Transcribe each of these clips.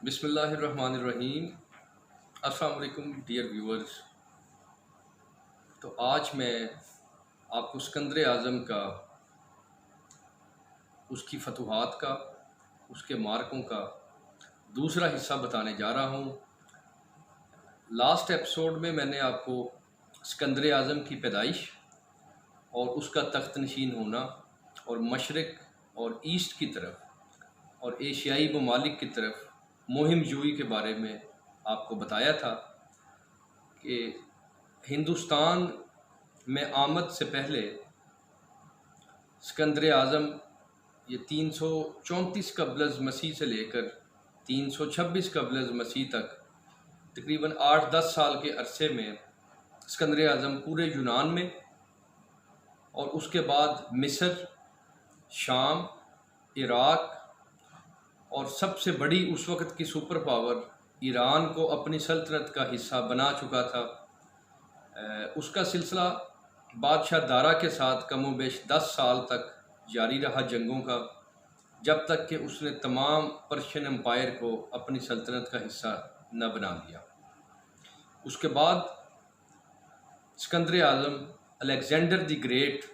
बिस्मिल्लाहिर्रहमानिर्रहीम। अस्सलाम वालेकुम डियर व्यूअर्स। तो आज मैं आपको सिकंदर आज़म का, उसकी फतूहात का, उसके मार्कों का दूसरा हिस्सा बताने जा रहा हूँ। लास्ट एपिसोड में मैंने आपको सिकंदर आज़म की पैदाइश और उसका तख्त नशीन होना और मशरिक़ और ईस्ट की तरफ और एशियाई ममालिक की तरफ मुहिम जूई के बारे में आपको बताया था कि हिंदुस्तान में आमद से पहले सिकंदर आज़म ये 334 कबल मसीह से लेकर 326 कबल मसीह तक तकरीबन 8-10 साल के अरसे में सिकंदर आज़म पूरे यूनान में और उसके बाद मिस्र, शाम, इराक़ और सबसे बड़ी उस वक़्त की सुपर पावर ईरान को अपनी सल्तनत का हिस्सा बना चुका था। उसका सिलसिला बादशाह दारा के साथ कमोबेश 10 साल तक जारी रहा जंगों का, जब तक कि उसने तमाम पर्शियन एम्पायर को अपनी सल्तनत का हिस्सा न बना दिया। उसके बाद सिकंदर आज़म अलेक्जेंडर द ग्रेट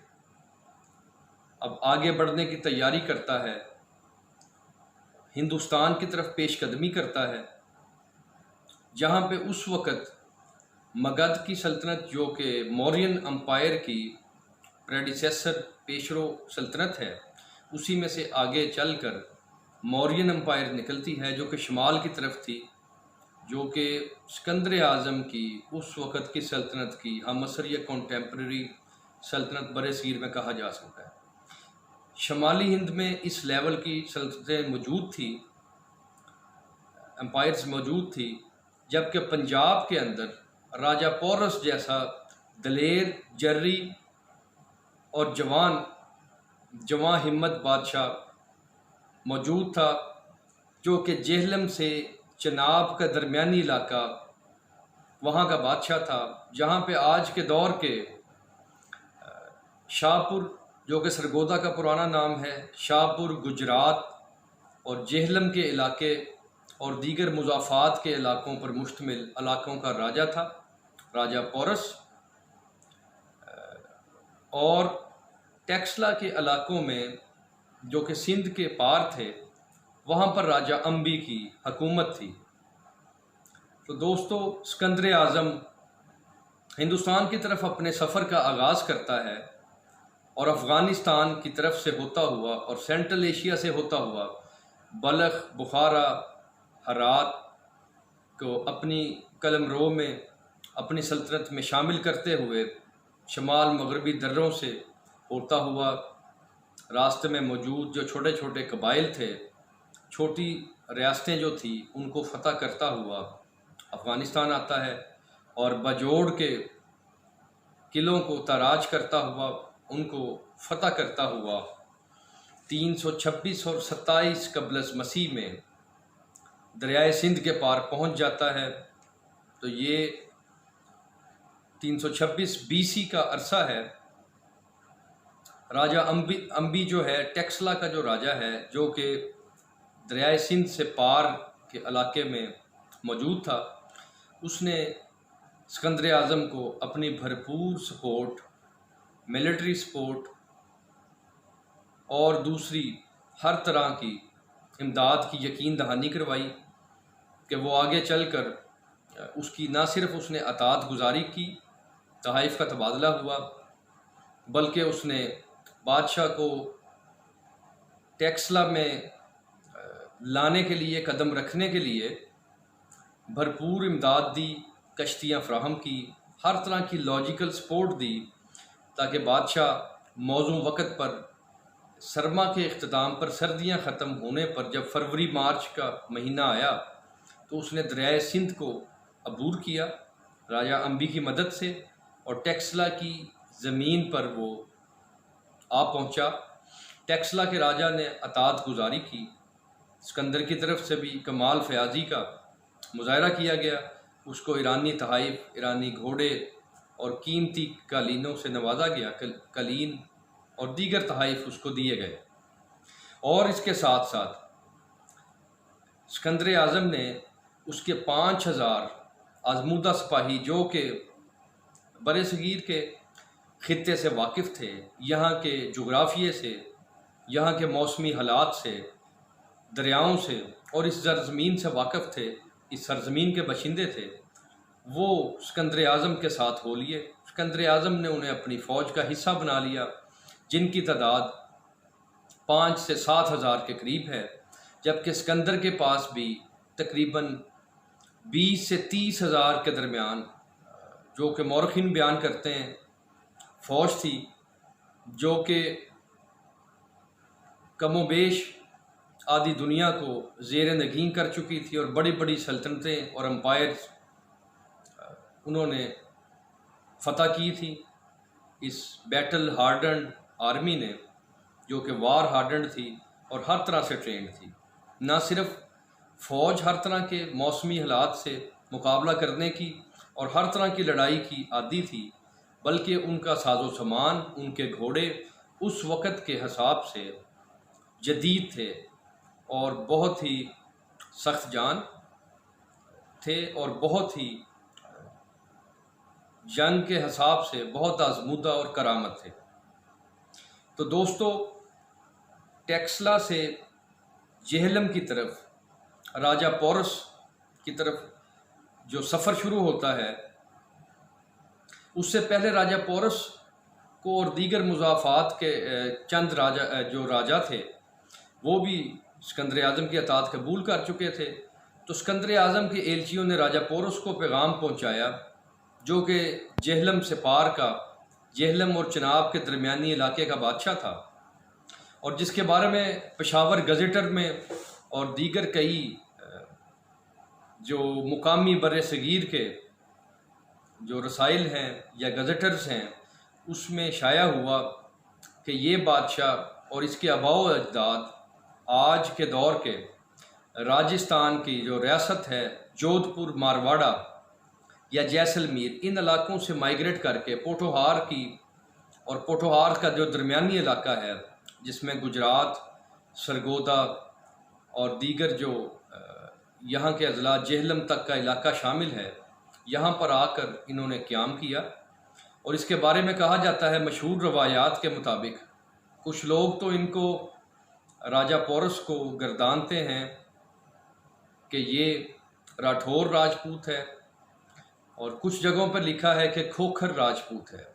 अब आगे बढ़ने की तैयारी करता है, हिंदुस्तान की तरफ पेशकदमी करता है, जहाँ पे उस वक़्त मगध की सल्तनत जो कि मौर्यन अम्पायर की प्रेडिसेसर पेशरो सल्तनत है, उसी में से आगे चलकर मौर्यन अम्पायर निकलती है जो कि शुमाल की तरफ थी, जो कि सिकंदर आज़म की उस वक़्त की सल्तनत की हमअसर या कॉन्टेम्प्रेरी सल्तनत बरसीर में कहा जा सकता है। शुमाली हिंद में इस लेवल की सल्तनतें मौजूद थी, एम्पायर्स मौजूद थी, जबकि पंजाब के अंदर राजा पोरस जैसा दलेर, जर्री और जवान हिम्मत बादशाह मौजूद था, जो कि जेहलम से चनाब का दरमियानी इलाका वहाँ का बादशाह था, जहाँ पे आज के दौर के शाहपुर, जो कि सरगोदा का पुराना नाम है, शाहपुर, गुजरात और जेहलम के इलाके और दीगर मुज़ाफ़ात के इलाकों पर मुश्तमिल इलाकों का राजा था, राजा पोरस। और टेक्सला के इलाकों में जो कि सिंध के पार थे, वहाँ पर राजा अम्बी की हुकूमत थी। तो दोस्तों, सिकंदर आज़म हिंदुस्तान की तरफ अपने सफ़र का आगाज़ करता है और अफ़गानिस्तान की तरफ से होता हुआ और सेंट्रल एशिया से होता हुआ बलख, बुखारा, हरात को अपनी कलमरो में अपनी सल्तनत में शामिल करते हुए शमाल मगरबी दर्रों से होता हुआ रास्ते में मौजूद जो छोटे छोटे कबाइल थे, छोटी रियासतें जो थी, उनको फ़तह करता हुआ अफ़गानिस्तान आता है और बजोड़ के किलों को ताराज करता हुआ, उनको फ़तह करता हुआ 326 और 27 कबल मसीह में दरियाए सिंध के पार पहुंच जाता है। तो ये 326 BC का अरसा है। राजा अम्बी जो है, टेक्सला का जो राजा है, जो कि दरियाए सिंध से पार के इलाके में मौजूद था, उसने सिकंदर आज़म को अपनी भरपूर सपोर्ट, मिलिट्री सपोर्ट और दूसरी हर तरह की इमदाद की यकीन दहानी करवाई कि वो आगे चलकर उसकी ना सिर्फ उसने अतात गुजारी की, तहाइफ का तबादला हुआ, बल्कि उसने बादशाह को टेक्सला में लाने के लिए, कदम रखने के लिए भरपूर इमदाद दी, कश्तियाँ फ्राहम की, हर तरह की लॉजिकल सपोर्ट दी, ताकि बादशाह मौजू वक़्त पर सरमा के इख्तिताम पर, सर्दियाँ ख़त्म होने पर, जब फरवरी मार्च का महीना आया, तो उसने दरियाए सिंध को अबूर किया राजा अम्बी की मदद से और टेक्सला की ज़मीन पर वो आ पहुँचा। टेक्सला के राजा ने अतात गुजारी की, सिकंदर की तरफ से भी कमाल फ़याज़ी का मुज़ाहरा किया गया, उसको ईरानी तहाइफ, ईरानी घोड़े और कीमती कालीनों से नवाजा गया, कलीन और दीगर तहाइफ उसको दिए गए। और इसके साथ साथ सिकंदर आज़म ने उसके 5000 आजमूदा सिपाही जो कि बर सगीर के ख़ित्ते से वाकिफ़ थे, यहाँ के जोग्राफिए से, यहाँ के मौसमी हालात से, दरियाओं से और इस सरज़मीन से वाकिफ़ थे, इस सरज़मीन के बशिंदे थे, वो सिकंदर आज़म के साथ हो लिए। सिकंदर आज़म ने उन्हें अपनी फ़ौज का हिस्सा बना लिया, जिनकी तादाद 5 से 7 हज़ार के करीब है, जबकि सिकंदर के पास भी तकरीबन 20 से 30 हज़ार के दरमियान, जो कि मौरखीन बयान करते हैं, फ़ौज थी, जो कि कमोबेश आदि दुनिया को ज़ेर नगीन कर चुकी थी और बड़ी बड़ी सल्तनतें और एम्पायर्स उन्होंने फ़तह की थी। इस बैटल हार्डन्ड आर्मी ने, जो कि वार हार्डन्ड थी और हर तरह से ट्रेंड थी, ना सिर्फ फ़ौज हर तरह के मौसमी हालात से मुकाबला करने की और हर तरह की लड़ाई की आदी थी, बल्कि उनका साजो सामान, उनके घोड़े उस वक़्त के हिसाब से जदीद थे और बहुत ही सख्त जान थे और बहुत ही जंग के हिसाब से बहुत आजमूदा और करामत थे। तो दोस्तों, टेक्सला से जेहलम की तरफ, राजा पोरस की तरफ जो सफ़र शुरू होता है, उससे पहले राजा पोरस को और दीगर मुज़ाफ़ात के चंद राजा थे, वो भी सिकंदर आज़म की अतात कबूल कर चुके थे। तो सिकंदर आज़म के एलचियों ने राजा पोरस को पैगाम पहुँचाया, जो कि जेहलम से पार का, जेहलम और चिनाब के दरमियानी इलाके का बादशाह था, और जिसके बारे में पेशावर गज़ेटर में और दीगर कई जो मुकामी बर सगीर के जो रसाइल हैं या गज़ेटर्स हैं, उसमें शाया हुआ कि ये बादशाह और इसके आबाओ अजदाद आज के दौर के राजस्थान की जो रियासत है, जोधपुर, मारवाड़ा या जैसलमेर, इन इलाकों से माइग्रेट करके पोठोहार की, और पोठोहार का जो दरमियानी इलाका है जिसमें गुजरात, सरगोदा और दीगर जो यहाँ के अजला जेहलम तक का इलाका शामिल है, यहाँ पर आकर इन्होंने क़याम किया। और इसके बारे में कहा जाता है, मशहूर रवायात के मुताबिक, कुछ लोग तो इनको राजा पोरस को गर्दानते हैं कि ये राठौर राजपूत है, और कुछ जगहों पर लिखा है कि खोखर राजपूत है।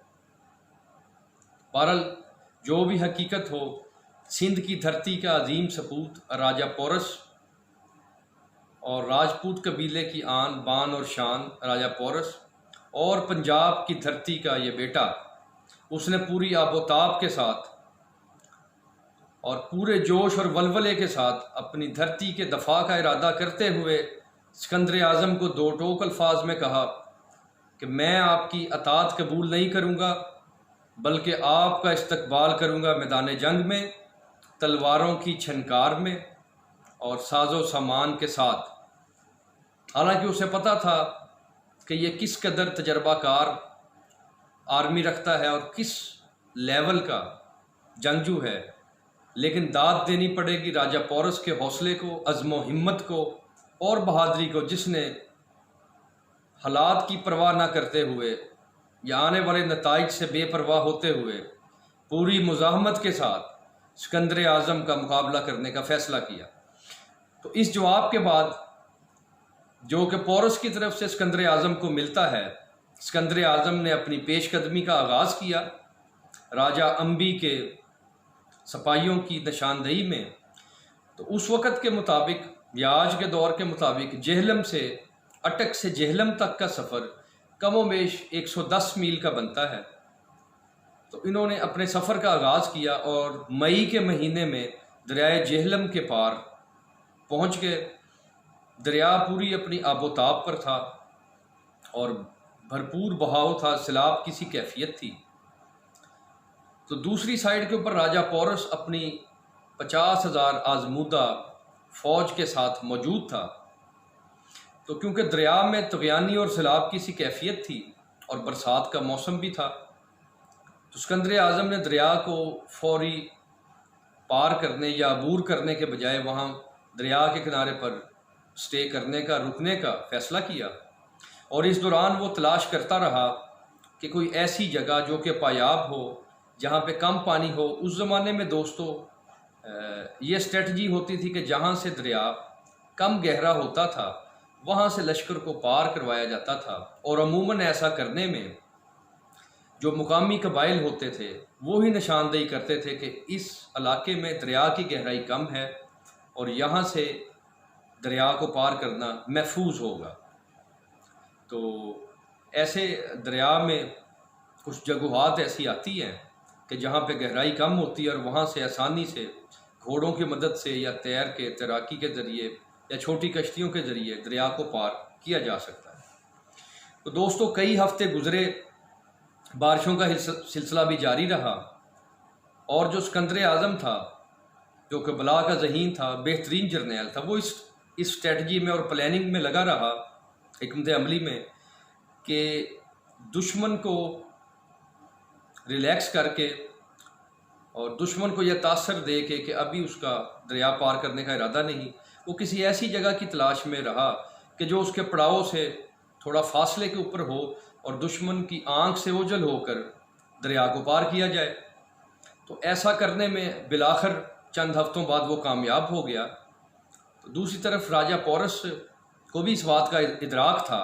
बहरहाल जो भी हकीकत हो, सिंध की धरती का अजीम सपूत राजा पोरस और राजपूत कबीले की आन बान और शान राजा पोरस, और पंजाब की धरती का ये बेटा, उसने पूरी आबोताब के साथ और पूरे जोश और वलवले के साथ अपनी धरती के दफा का इरादा करते हुए सिकंदर आज़म को दो टोक अल्फाज में कहा कि मैं आपकी अतात कबूल नहीं करूँगा, बल्कि आपका इस्तकबाल करूँगा मैदान जंग में, तलवारों की छनकार में और साजो सामान के साथ। हालांकि उसे पता था कि ये किस कदर तजर्बाकार आर्मी रखता है और किस लेवल का जंगजू है, लेकिन दाद देनी पड़ेगी राजा पोरस के हौसले को, अज़्मो हिम्मत को और बहादुरी को, जिसने हालात की परवाह ना करते हुए या आने वाले नताइज से बेपरवाह होते हुए पूरी मुज़ाहमत के साथ सिकंदर आज़म का मुकाबला करने का फ़ैसला किया। तो इस जवाब के बाद, जो कि पोरस की तरफ से सिकंदर आज़म को मिलता है, सिकंदर आज़म ने अपनी पेशकदमी का आगाज़ किया राजा अम्बी के सिपाहियों की निशानदेही में। तो उस वक़्त के मुताबिक या आज के दौर के मुताबिक जेहलम से, अटक से जेहलम तक का सफ़र कमोबेश 110 मील का बनता है। तो इन्होंने अपने सफ़र का आगाज़ किया और मई के महीने में दरियाए जेहलम के पार पहुँच गए। दरिया पूरी अपनी आबोताब पर था और भरपूर बहाव था, सैलाब की सी कैफियत थी। तो दूसरी साइड के ऊपर राजा पोरस अपनी 50,000 आजमूदा फ़ौज के साथ मौजूद था। तो क्योंकि दरिया में तग़यानी और सैलाब की सी कैफियत थी और बरसात का मौसम भी था, तो सिकंदर आज़म ने दरिया को फौरी पार करने या अबूर करने के बजाय वहाँ दरिया के किनारे पर स्टे करने का, रुकने का फैसला किया। और इस दौरान वो तलाश करता रहा कि कोई ऐसी जगह जो कि पायाब हो, जहाँ पे कम पानी हो। उस ज़माने में दोस्तों ये स्ट्रेटजी होती थी कि जहाँ से दरिया कम गहरा होता था वहाँ से लश्कर को पार करवाया जाता था। और अमूमन ऐसा करने में जो मुकामी कबाइल होते थे वो ही निशानदेही करते थे कि इस इलाके में दरिया की गहराई कम है और यहाँ से दरिया को पार करना महफूज होगा। तो ऐसे दरिया में कुछ जगहात ऐसी आती हैं कि जहाँ पे गहराई कम होती है और वहाँ से आसानी से घोड़ों की मदद से या तैर के, तैराकी के ज़रिए या छोटी कश्तियों के ज़रिए दरिया को पार किया जा सकता है। तो दोस्तों कई हफ्ते गुजरे, बारिशों का सिलसिला भी जारी रहा और जो सिकंदर आज़म था, जो कि बला का ज़हीन था, बेहतरीन जर्नैल था, वो इस स्ट्रेटजी में और प्लानिंग में लगा रहा, हिकमत अमली में, कि दुश्मन को रिलैक्स करके और दुश्मन को यह तासर दे के कि अभी उसका दरिया पार करने का इरादा नहीं, वो किसी ऐसी जगह की तलाश में रहा कि जो उसके पड़ाव से थोड़ा फासले के ऊपर हो और दुश्मन की आंख से ओझल होकर दरिया को पार किया जाए। तो ऐसा करने में बिलाखिर चंद हफ्तों बाद वो कामयाब हो गया। तो दूसरी तरफ राजा पोरस को भी इस बात का इदराक था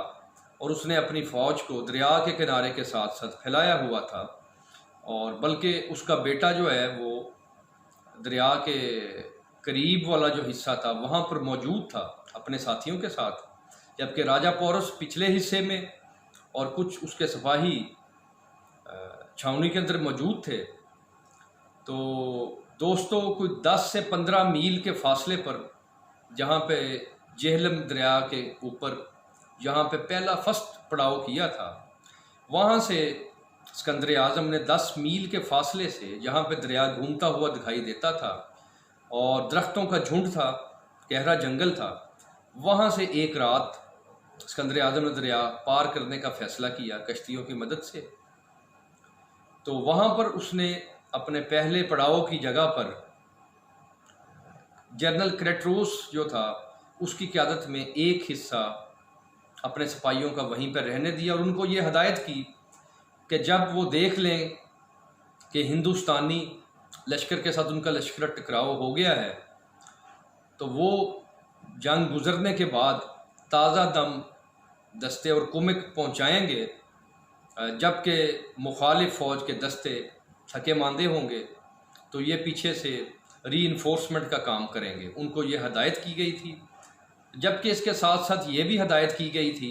और उसने अपनी फ़ौज को दरिया के किनारे के साथ साथ फैलाया हुआ था। और बल्कि उसका बेटा जो है वो दरिया के करीब वाला जो हिस्सा था वहाँ पर मौजूद था अपने साथियों के साथ, जबकि राजा पोरस पिछले हिस्से में और कुछ उसके सिपाही छावनी के अंदर मौजूद थे। तो दोस्तों कोई 10 से 15 मील के फासले पर, जहाँ पे जेहलम दरिया के ऊपर जहाँ पे पहला फर्स्ट पड़ाव किया था, वहाँ से सिकंदर आज़म ने 10 मील के फासले से, जहाँ पे दरिया घूमता हुआ दिखाई देता था और दरख्तों का झुंड था, गहरा जंगल था, वहाँ से एक रात सिकंदर आज़म ने दरिया पार करने का फ़ैसला किया कश्तियों की मदद से। तो वहाँ पर उसने अपने पहले पड़ाव की जगह पर जनरल क्रेटरोस जो था उसकी क़यादत में एक हिस्सा अपने सिपाहियों का वहीं पर रहने दिया और उनको ये हदायत की कि जब वो देख लें कि हिंदुस्तानी लश्कर के साथ उनका लश्कर टकराव हो गया है तो वो जंग गुजरने के बाद ताज़ा दम दस्ते और कुमक पहुंचाएंगे, जबकि मुखालिफ फ़ौज के दस्ते थके मांदे होंगे तो ये पीछे से रीइंफोर्समेंट का काम करेंगे। उनको ये हदायत की गई थी। जबकि इसके साथ साथ ये भी हदायत की गई थी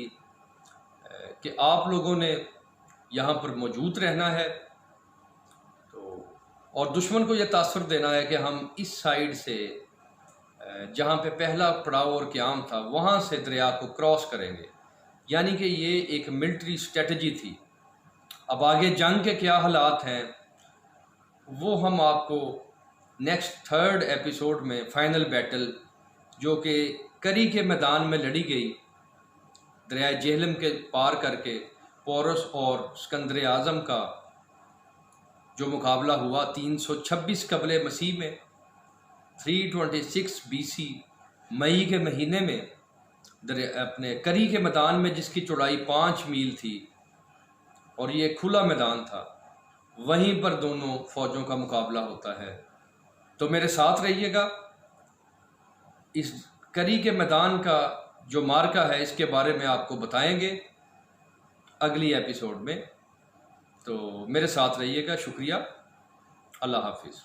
कि आप लोगों ने यहाँ पर मौजूद रहना है और दुश्मन को यह तासर देना है कि हम इस साइड से, जहाँ पे पहला पड़ाव और क़याम था, वहाँ से दरिया को क्रॉस करेंगे। यानी कि ये एक मिलिट्री स्ट्रेटजी थी। अब आगे जंग के क्या हालात हैं वो हम आपको नेक्स्ट 3rd एपिसोड में, फाइनल बैटल जो कि करी के मैदान में लड़ी गई, दरिया जेहलम के पार करके पोरस और सिकंदर आज़म का जो मुकाबला हुआ 326 कबले मसीह में 326 BC मई के महीने में अपने करी के मैदान में, जिसकी चौड़ाई 5 मील थी और ये खुला मैदान था, वहीं पर दोनों फौजों का मुकाबला होता है। तो मेरे साथ रहिएगा। इस करी के मैदान का जो मार्का है इसके बारे में आपको बताएंगे अगली एपिसोड में। तो मेरे साथ रहिएगा। शुक्रिया। अल्लाह हाफिज़।